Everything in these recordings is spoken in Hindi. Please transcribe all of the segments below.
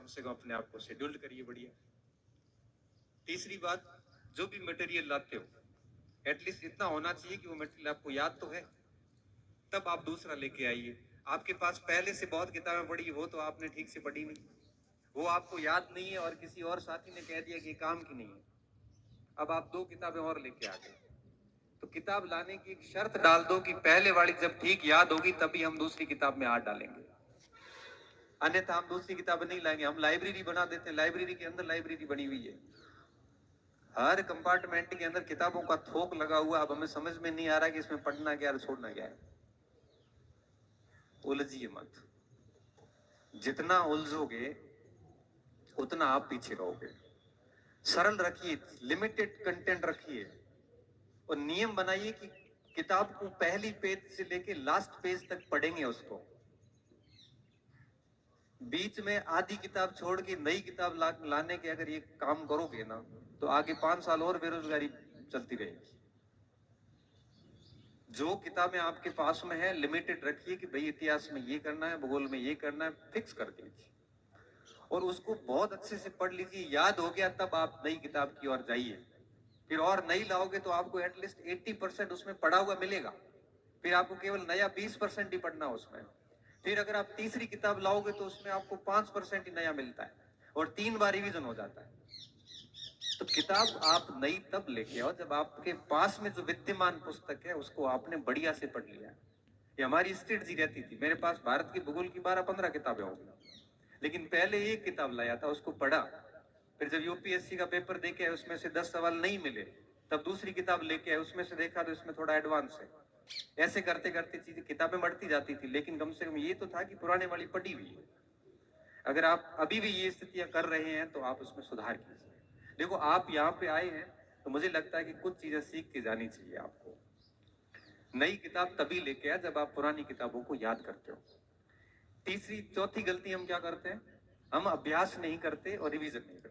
कम से कम अपने आप को शेड्यूल्ड करिए बढ़िया। तीसरी बात, जो भी मटेरियल लाते हो एटलीस्ट इतना होना चाहिए कि वो मटेरियल आपको याद तो है, तब आप दूसरा लेके आइए। आपके पास पहले से बहुत किताबें पढ़ी, वो तो आपने ठीक से पढ़ी नहीं, वो आपको याद नहीं है और किसी और साथी ने कह दिया कि काम की नहीं है, अब आप 2 किताबें और लेके आ गए। तो किताब लाने की एक शर्त डाल दो कि पहले वाली जब ठीक याद होगी तभी हम दूसरी किताब में हाथ डालेंगे, अन्यथा हम दूसरी किताबें नहीं लाएंगे। हम लाइब्रेरी बना देते हैं, लाइब्रेरी के अंदर लाइब्रेरी बनी हुई है, हर कंपार्टमेंट के अंदर किताबों का थोक लगा हुआ। अब हमें समझ में नहीं आ रहा कि इसमें पढ़ना क्या है छोड़ना क्या है। उलझिए मत, जितना उलझोगे उतना आप पीछे रहोगे। सरल रखिए, लिमिटेड कंटेंट रखिए और नियम बनाइए कि किताब को पहली पेज से लेके लास्ट पेज तक पढ़ेंगे उसको। बीच में आधी किताब छोड़ के नई किताब लाने के अगर ये काम करोगे ना तो आगे 5 साल और बेरोजगारी चलती रहेगी। जो किताबें आपके पास में है लिमिटेड रखिए कि भाई इतिहास में ये करना है, भूगोल में ये करना है, फिक्स कर दीजिए और उसको बहुत अच्छे से पढ़ लीजिए। याद हो गया तब आप नई किताब की ओर जाइए। फिर और नई लाओगे तो आपको एटलीस्ट 80% उसमें पढ़ा हुआ मिलेगा, फिर आपको केवल नया 20% ही पढ़ना उसमें। फिर अगर आप तीसरी किताब लाओगे तो उसमें आपको 5% ही नया मिलता है और 3 बार रिवीजन हो जाता है। तो किताब आप नई तब लेके आओ जब आपके पास में जो विद्यमान पुस्तक है उसको आपने बढ़िया से पढ़ लिया। ये हमारी स्ट्रेटजी रहती थी। मेरे पास भारत की भूगोल की 12-15 किताबें होंगी, लेकिन पहले एक किताब लाया था, उसको पढ़ा, फिर जब यूपीएससी का पेपर देके आए उसमें से 10 सवाल नहीं मिले तब दूसरी किताब लेके आए, उसमें से देखा तो इसमें थोड़ा एडवांस है। ऐसे करते करते चीजें किताबें बढ़ती जाती थी, लेकिन कम से कम ये तो था कि पुराने वाली पढ़ी हुई है। अगर आप अभी भी ये स्थितियां कर रहे हैं तो आप उसमें सुधार कीजिए। देखो आप यहाँ पे आए हैं तो मुझे लगता है कि कुछ चीजें सीख के जानी चाहिए आपको। नई किताब तभी लेके आए जब आप पुरानी किताबों को याद करते हो। तीसरी चौथी गलती हम क्या करते हैं, हम अभ्यास नहीं करते और रिवीजन नहीं करते।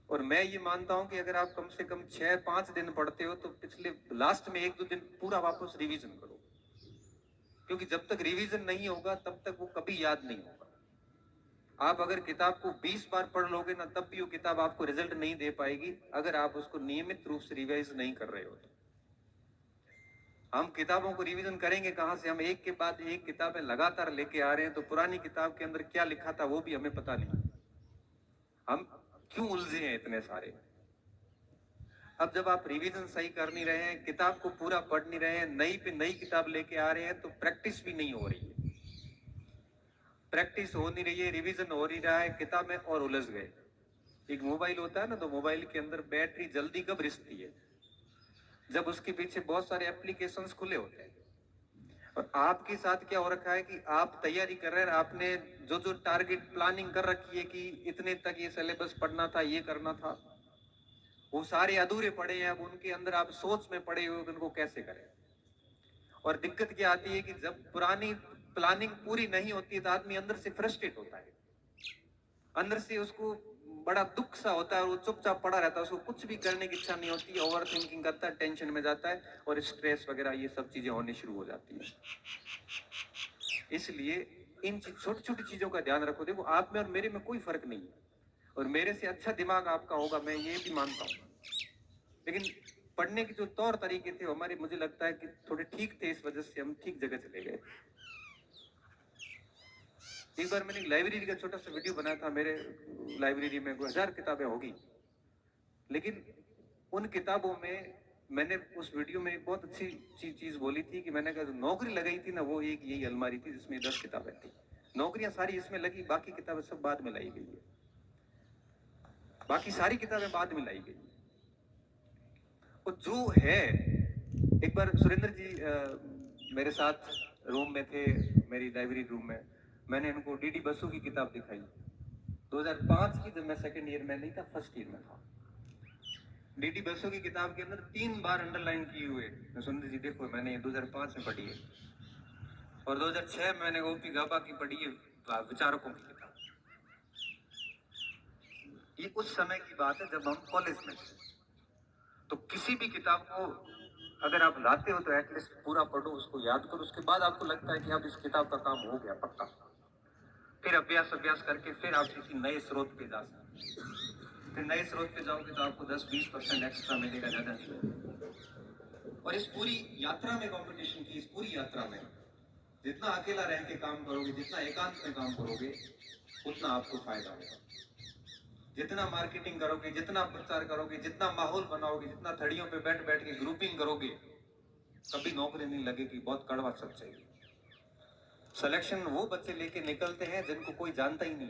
और मैं ये मानता हूं कि अगर आप कम से कम 6-5 दिन पढ़ते हो तो पिछले लास्ट में 1-2 दिन पूरा वापस रिवीजन करो, क्योंकि जब तक रिवीजन नहीं होगा तब तक वो कभी याद नहीं होगा। आप अगर किताब को 20 बार पढ़ लोगे ना तब भी वो किताब आपको रिजल्ट नहीं दे पाएगी अगर आप उसको नियमित रूप से रिवाइज नहीं कर रहे हो तो। हम किताबों को रिवीजन करेंगे कहां से? हम एक के बाद एक किताबें लगातार लेके आ रहे हैं तो पुरानी किताब के अंदर क्या लिखा था वो भी हमें पता नहीं। हम क्यों उलझे हैं इतने सारे? अब जब आप रिवीजन सही कर नहीं रहे हैं, किताब को पूरा पढ़ नहीं रहे हैं, नई पे नई किताब लेके आ रहे हैं तो प्रैक्टिस भी नहीं हो रही है। प्रैक्टिस हो नहीं रही है, रिवीजन हो नहीं रहा है, किताब में और उलझ गए। एक मोबाइल होता है ना, तो मोबाइल के अंदर बैटरी जल्दी कब रिसती है? जब उसके पीछे बहुत सारे एप्लीकेशंस खुले होते हैं। और आपके साथ क्या हो रखा है कि आप तैयारी कर रहे हैं, आपने जो जो टारगेट प्लानिंग कर रखी है कि इतने तक ये सिलेबस पढ़ना था, ये करना था, वो सारे अधूरे पड़े हैं। अब उनके अंदर आप सोच में पड़े हुए उनको कैसे करें। और दिक्कत क्या आती है कि जब पुरानी प्लानिंग पूरी नहीं होती है तो आदमी अंदर से फ्रस्ट्रेट होता है, अंदर से उसको बड़ा दुख सा होता है और वो चुपचाप पड़ा रहता है, उसको कुछ भी करने की इच्छा नहीं होती, ओवर थिंकिंग करता है, टेंशन में जाता है और स्ट्रेस वगैरह ये सब चीजें होनी शुरू हो जाती है। इसलिए इन छोटी छोटी चीजों का ध्यान रखो। देखो आप में और मेरे में कोई फर्क नहीं है और मेरे से अच्छा दिमाग आपका होगा, मैं ये भी मानता हूँ, लेकिन पढ़ने के जो तौर तरीके थे हमारे, मुझे लगता है कि थोड़े ठीक थे, इस वजह से हम ठीक जगह चले गए। एक बार मैंने लाइब्रेरी का छोटा सा वीडियो बनाया था। मेरे लाइब्रेरी में 1000 किताबें होगी, लेकिन उन किताबों में मैंने उस वीडियो में एक बहुत अच्छी चीज बोली थी कि मैंने कहा जो नौकरी लगाई थी ना वो एक यही अलमारी थी जिसमें 10 किताबें थी। नौकरियां सारी इसमें लगी, बाकी किताबें सब बाद में लाई गई है, बाकी सारी किताबें बाद में लाई गई। और जो है, एक बार सुरेंद्र जी मेरे साथ रूम में थे, मेरी लाइब्रेरी रूम में, मैंने उनको डीडी बसु की किताब दिखाई 2005 की, जब मैं सेकंड ईयर में नहीं था, फर्स्ट ईयर में था। डीडी बसु की किताब के अंदर 3 बार अंडरलाइन किए हुए, सुरेंद्र जी देखो मैंने ये 2005 में पढ़ी है और 2006 में मैंने ओपी गाबा की पढ़ी है, विचारकों की किताब। ये उस समय की बात है जब हम कॉलेज में थे। तो किसी भी किताब को अगर आप लाते हो तो एटलीस्ट पूरा पढ़ो, उसको याद करो, उसके बाद आपको लगता है कि अब इस किताब का काम हो गया पक्का, फिर अभ्यास करके फिर आप किसी नए स्रोत पे जा सकते हैं। फिर नए स्रोत पे जाओगे तो आपको 10-20% एक्स्ट्रा मिलेगा, ज्यादा नहीं। और इस पूरी यात्रा में, कंपटीशन की इस पूरी यात्रा में, जितना अकेला रह के काम करोगे, जितना एकांत में काम करोगे, उतना आपको फायदा होगा। जितना मार्केटिंग करोगे, जितना प्रचार करोगे, जितना माहौल बनाओगे, जितना थड़ियों पे बैठ बैठ के ग्रुपिंग करोगे, कभी नौकरी नहीं लगेगी। बहुत कड़वा सच्चाई है। सिलेक्शन वो बच्चे लेके निकलते हैं जिनको कोई जानता ही नहीं।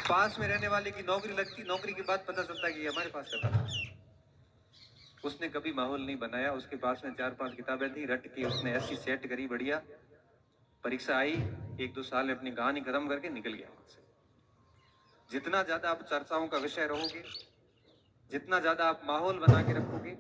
पास में रहने वाले की नौकरी लगती, नौकरी के बाद पता चलता है कि हमारे पास रहता था। उसने कभी माहौल नहीं बनाया, उसके पास में 4-5 किताबें थी, रट के उसने ऐसी सेट करी बढ़िया, परीक्षा आई, 1-2 साल में अपनी कहानी खत्म करके निकल गया वहां से। जितना ज्यादा आप चर्चाओं का विषय रहोगे, जितना ज्यादा आप माहौल बना के रखोगे,